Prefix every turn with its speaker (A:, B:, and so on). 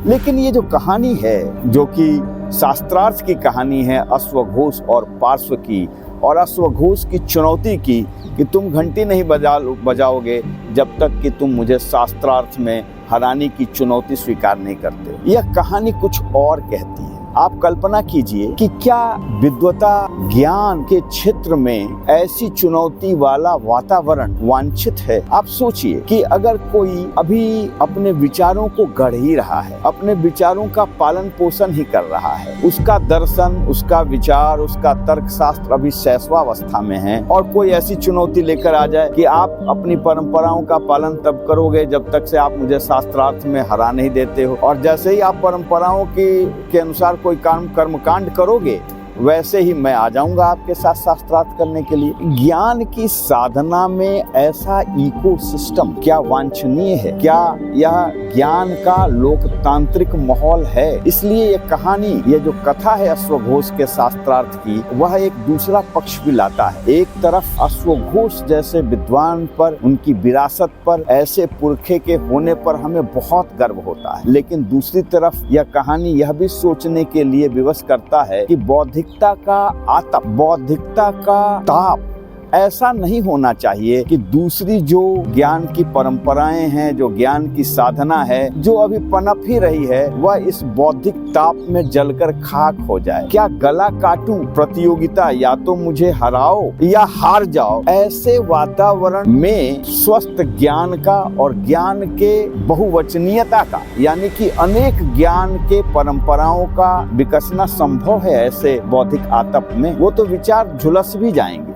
A: लेकिन ये जो कहानी है, जो कि शास्त्रार्थ की कहानी है अश्वघोष और पार्श्व की, और अश्वघोष की चुनौती की कि तुम घंटी नहीं बजाओगे जब तक कि तुम मुझे शास्त्रार्थ में हराने की चुनौती स्वीकार नहीं करते। यह कहानी कुछ और कहती है। आप कल्पना कीजिए कि क्या विद्वता ज्ञान के क्षेत्र में ऐसी चुनौती वाला वातावरण वांछित है। आप सोचिए कि अगर कोई अभी अपने विचारों को गढ़ ही रहा है, अपने विचारों का पालन पोषण ही कर रहा है, उसका दर्शन, उसका विचार, उसका तर्कशास्त्र अभी शैशवावस्था में है, और कोई ऐसी चुनौती लेकर आ जाए कि आप अपनी परंपराओं का पालन तब करोगे जब तक से आप मुझे शास्त्रार्थ में हरा नहीं देते हो, और जैसे ही आप परंपराओं के अनुसार कोई कर्मकांड करोगे वैसे ही मैं आ जाऊंगा आपके साथ शास्त्रार्थ करने के लिए। ज्ञान की साधना में ऐसा इकोसिस्टम क्या वांछनीय है? क्या यह ज्ञान का लोकतांत्रिक माहौल है? इसलिए ये कहानी, ये जो कथा है अश्वघोष के शास्त्रार्थ की, वह एक दूसरा पक्ष भी लाता है। एक तरफ अश्वघोष जैसे विद्वान पर, उनकी विरासत पर, ऐसे पुरखे के होने पर हमें बहुत गर्व होता है, लेकिन दूसरी तरफ यह कहानी यह भी सोचने के लिए विवश करता है कि बौद्धिकता का आतप, बौद्धिकता का ताप ऐसा नहीं होना चाहिए कि दूसरी जो ज्ञान की परंपराएं हैं, जो ज्ञान की साधना है, जो अभी पनप ही रही है, वह इस बौद्धिक ताप में जलकर खाक हो जाए। क्या गला काटूं प्रतियोगिता, या तो मुझे हराओ या हार जाओ, ऐसे वातावरण में स्वस्थ ज्ञान का और ज्ञान के बहुवचनीयता का, यानी कि अनेक ज्ञान के परंपराओं का विकसना संभव है ऐसे बौद्धिक आतप में? वो तो विचार झुलस भी जाएंगे।